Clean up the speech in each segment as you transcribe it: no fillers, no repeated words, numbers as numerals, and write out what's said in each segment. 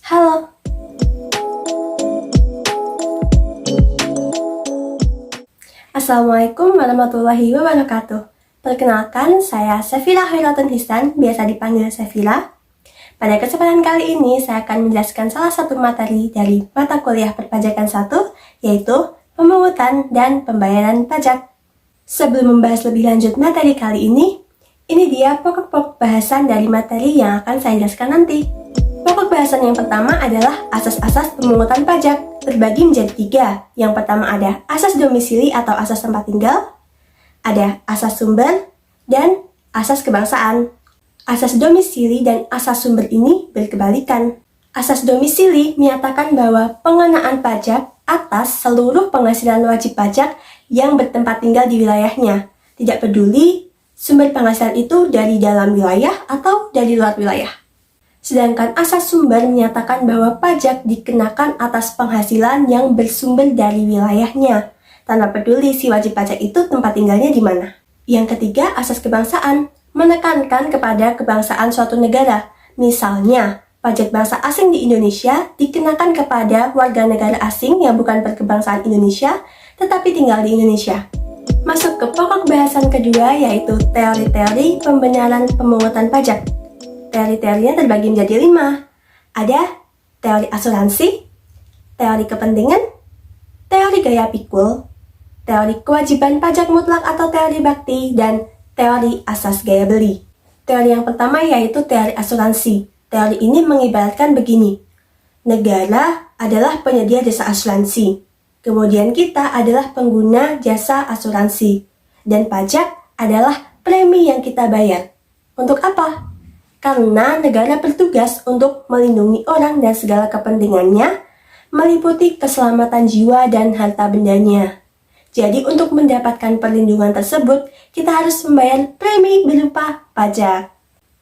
Halo. Assalamualaikum warahmatullahi wabarakatuh. Perkenalkan, saya Sefila Khairatun Hisan, biasa dipanggil Sefila. Pada kesempatan kali ini, saya akan menjelaskan salah satu materi dari mata kuliah perpajakan 1, yaitu pemungutan dan pembayaran pajak. Sebelum membahas lebih lanjut materi kali ini dia pokok-pokok bahasan dari materi yang akan saya jelaskan nanti. Pokok bahasan yang pertama adalah asas-asas pemungutan pajak, terbagi menjadi 3. Yang pertama ada asas domisili atau asas tempat tinggal, ada asas sumber, dan asas kebangsaan. Asas domisili dan asas sumber ini berkebalikan. Asas domisili menyatakan bahwa pengenaan pajak atas seluruh penghasilan wajib pajak yang bertempat tinggal di wilayahnya, tidak peduli sumber penghasilan itu dari dalam wilayah atau dari luar wilayah. Sedangkan asas sumber menyatakan bahwa pajak dikenakan atas penghasilan yang bersumber dari wilayahnya, tanpa peduli si wajib pajak itu tempat tinggalnya di mana. Yang ketiga, asas kebangsaan menekankan kepada kebangsaan suatu negara. Misalnya, pajak bangsa asing di Indonesia dikenakan kepada warga negara asing yang bukan berkebangsaan Indonesia, tetapi tinggal di Indonesia. Masuk ke pokok bahasan kedua, yaitu teori-teori pembenaran pemungutan pajak. Teori-teorinya terbagi menjadi 5. Ada teori asuransi, teori kepentingan, teori gaya pikul, teori kewajiban pajak mutlak atau teori bakti, dan teori asas gaya beli. Teori yang pertama yaitu teori asuransi. Teori ini mengibaratkan begini. Negara adalah penyedia jasa asuransi. Kemudian kita adalah pengguna jasa asuransi. Dan pajak adalah premi yang kita bayar. Untuk apa? Karena negara bertugas untuk melindungi orang dan segala kepentingannya, meliputi keselamatan jiwa dan harta bendanya. Jadi untuk mendapatkan perlindungan tersebut, kita harus membayar premi berupa pajak.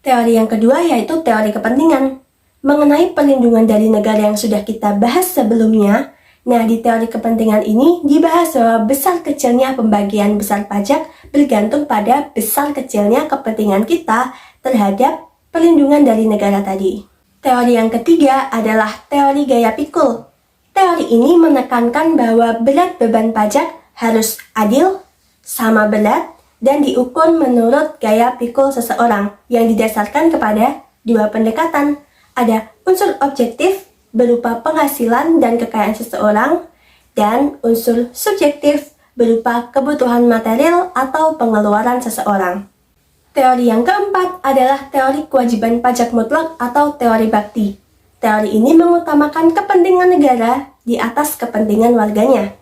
Teori yang kedua yaitu teori kepentingan. Mengenai perlindungan dari negara yang sudah kita bahas sebelumnya, nah di teori kepentingan ini dibahas bahwa besar kecilnya pembagian besar pajak bergantung pada besar kecilnya kepentingan kita terhadap perlindungan dari negara tadi. Teori yang ketiga adalah teori gaya pikul. Teori ini menekankan bahwa berat beban pajak harus adil, sama berat, dan diukur menurut gaya pikul seseorang yang didasarkan kepada 2 pendekatan. Ada unsur objektif berupa penghasilan dan kekayaan seseorang, dan unsur subjektif berupa kebutuhan material atau pengeluaran seseorang. Teori yang keempat adalah teori kewajiban pajak mutlak atau teori bakti. Teori ini mengutamakan kepentingan negara di atas kepentingan warganya.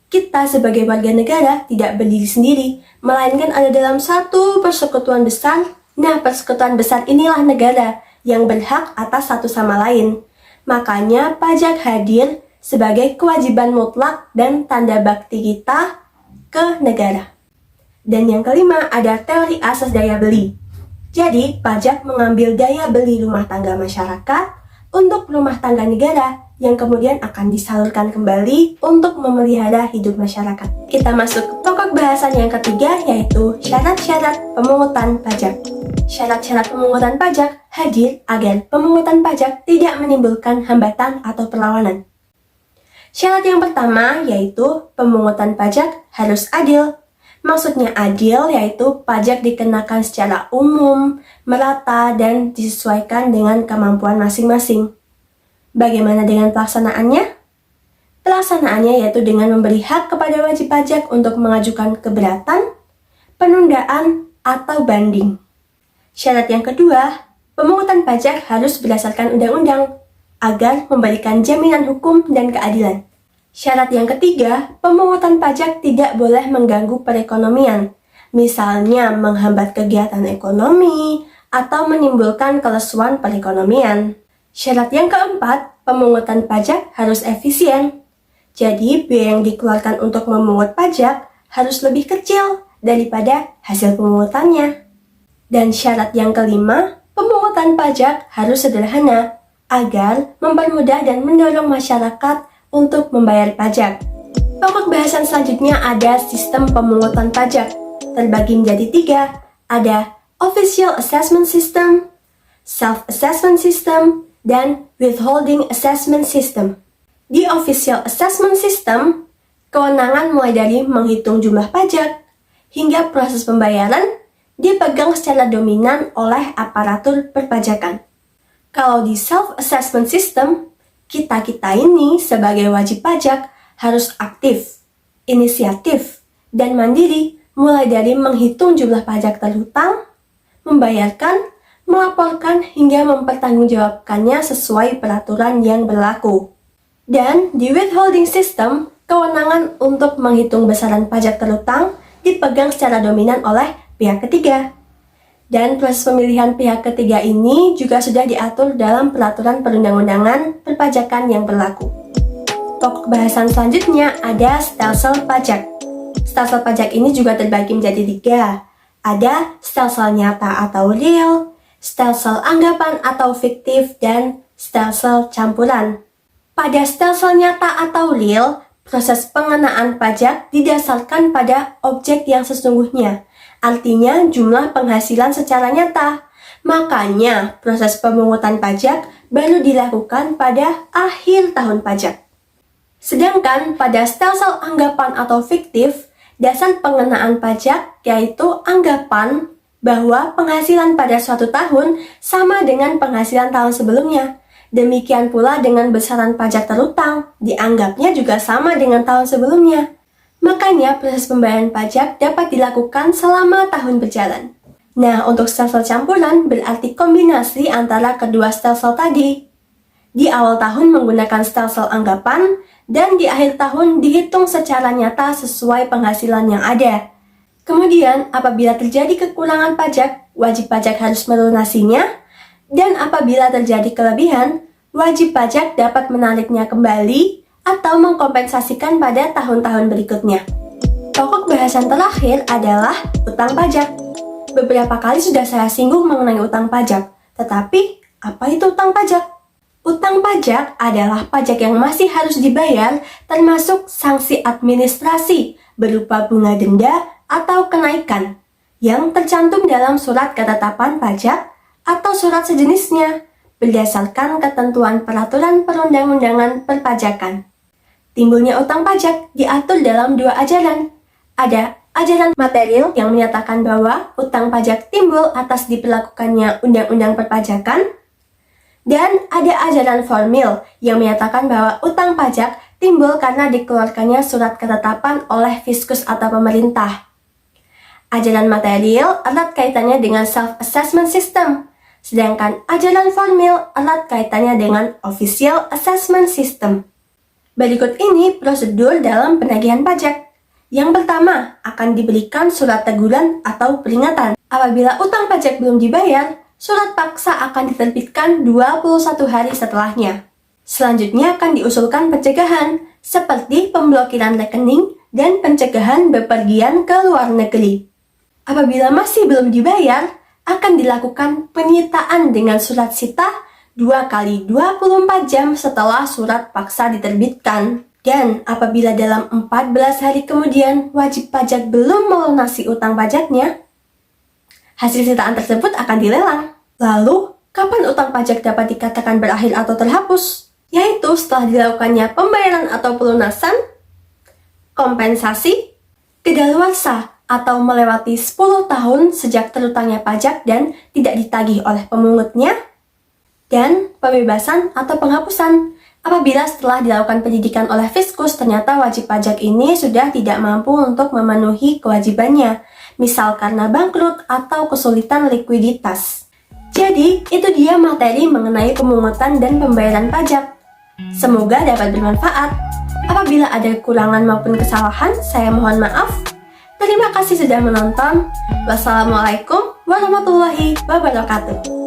Kita sebagai warga negara tidak berdiri sendiri, melainkan ada dalam satu persekutuan besar. Nah, persekutuan besar inilah negara yang berhak atas satu sama lain. Makanya pajak hadir sebagai kewajiban mutlak dan tanda bakti kita ke negara. Dan yang kelima ada teori asas daya beli. Jadi, pajak mengambil daya beli rumah tangga masyarakat untuk rumah tangga negara yang kemudian akan disalurkan kembali untuk memelihara hidup masyarakat. Kita masuk ke pokok bahasan yang ketiga yaitu syarat-syarat pemungutan pajak. Syarat-syarat pemungutan pajak hadir agar pemungutan pajak tidak menimbulkan hambatan atau perlawanan. Syarat yang pertama yaitu pemungutan pajak harus adil. Maksudnya adil yaitu pajak dikenakan secara umum, merata, dan disesuaikan dengan kemampuan masing-masing. Bagaimana dengan pelaksanaannya? Pelaksanaannya yaitu dengan memberi hak kepada wajib pajak untuk mengajukan keberatan, penundaan, atau banding. Syarat yang kedua, pemungutan pajak harus berdasarkan undang-undang agar memberikan jaminan hukum dan keadilan. Syarat yang ketiga, pemungutan pajak tidak boleh mengganggu perekonomian, misalnya menghambat kegiatan ekonomi atau menimbulkan kelesuan perekonomian. Syarat yang keempat, pemungutan pajak harus efisien. Jadi, biaya yang dikeluarkan untuk memungut pajak harus lebih kecil daripada hasil pemungutannya. Dan syarat yang kelima, pemungutan pajak harus sederhana agar mempermudah dan mendorong masyarakat untuk membayar pajak. Pokok bahasan selanjutnya ada sistem pemungutan pajak. Terbagi menjadi 3. Ada Official Assessment System, Self-Assessment System, dan Withholding Assessment System. Di Official Assessment System, kewenangan mulai dari menghitung jumlah pajak hingga proses pembayaran dipegang secara dominan oleh aparatur perpajakan. Kalau di Self-Assessment System, kita-kita ini sebagai wajib pajak harus aktif, inisiatif, dan mandiri mulai dari menghitung jumlah pajak terhutang, membayarkan, melaporkan hingga mempertanggungjawabkannya sesuai peraturan yang berlaku. Dan di withholding system, kewenangan untuk menghitung besaran pajak terhutang dipegang secara dominan oleh pihak ketiga. Dan proses pemilihan pihak ketiga ini juga sudah diatur dalam peraturan perundang-undangan perpajakan yang berlaku. Pokok bahasan selanjutnya ada stelsel pajak. Stelsel pajak ini juga terbagi menjadi 3. Ada stelsel nyata atau real, stelsel anggapan atau fiktif, dan stelsel campuran. Pada stelsel nyata atau real, proses pengenaan pajak didasarkan pada objek yang sesungguhnya, artinya jumlah penghasilan secara nyata. Makanya, proses pemungutan pajak baru dilakukan pada akhir tahun pajak. Sedangkan pada stelsel anggapan atau fiktif, dasar pengenaan pajak yaitu anggapan bahwa penghasilan pada suatu tahun sama dengan penghasilan tahun sebelumnya. Demikian pula dengan besaran pajak terhutang, dianggapnya juga sama dengan tahun sebelumnya. Makanya proses pembayaran pajak dapat dilakukan selama tahun berjalan. Nah, untuk stelsel campuran berarti kombinasi antara kedua stelsel tadi. Di awal tahun menggunakan stelsel anggapan, dan di akhir tahun dihitung secara nyata sesuai penghasilan yang ada. Kemudian, apabila terjadi kekurangan pajak, wajib pajak harus melunasinya, dan apabila terjadi kelebihan, wajib pajak dapat menariknya kembali atau mengkompensasikan pada tahun-tahun berikutnya. Pokok bahasan terakhir adalah utang pajak. Beberapa kali sudah saya singgung mengenai utang pajak, tetapi apa itu utang pajak? Utang pajak adalah pajak yang masih harus dibayar, termasuk sanksi administrasi berupa bunga denda atau kenaikan yang tercantum dalam surat ketetapan pajak atau surat sejenisnya berdasarkan ketentuan peraturan perundang-undangan perpajakan. Timbulnya utang pajak diatur dalam 2 ajaran. Ada ajaran material yang menyatakan bahwa utang pajak timbul atas diberlakukannya undang-undang perpajakan, dan ada ajaran formil yang menyatakan bahwa utang pajak timbul karena dikeluarkannya surat ketetapan oleh fiskus atau pemerintah. Ajaran material erat kaitannya dengan self-assessment system, sedangkan ajaran formil erat kaitannya dengan official assessment system. Berikut ini prosedur dalam penagihan pajak. Yang pertama, akan diberikan surat teguran atau peringatan. Apabila utang pajak belum dibayar, surat paksa akan diterbitkan 21 hari setelahnya. Selanjutnya akan diusulkan pencegahan, seperti pemblokiran rekening dan pencegahan bepergian ke luar negeri. Apabila masih belum dibayar, akan dilakukan penyitaan dengan surat sita 2 kali 24 jam setelah surat paksa diterbitkan. Dan apabila dalam 14 hari kemudian wajib pajak belum melunasi utang pajaknya, hasil sitaan tersebut akan dilelang. Lalu, kapan utang pajak dapat dikatakan berakhir atau terhapus? Yaitu setelah dilakukannya pembayaran atau pelunasan, kompensasi, kedaluarsa, atau melewati 10 tahun sejak terhutangnya pajak dan tidak ditagih oleh pemungutnya, dan pembebasan atau penghapusan apabila setelah dilakukan penyidikan oleh fiskus ternyata wajib pajak ini sudah tidak mampu untuk memenuhi kewajibannya, misal karena bangkrut atau kesulitan likuiditas. Jadi, itu dia materi mengenai pemungutan dan pembayaran pajak. Semoga dapat bermanfaat. Apabila ada kekurangan maupun kesalahan, saya mohon maaf. Terima kasih sudah menonton. Wassalamualaikum warahmatullahi wabarakatuh.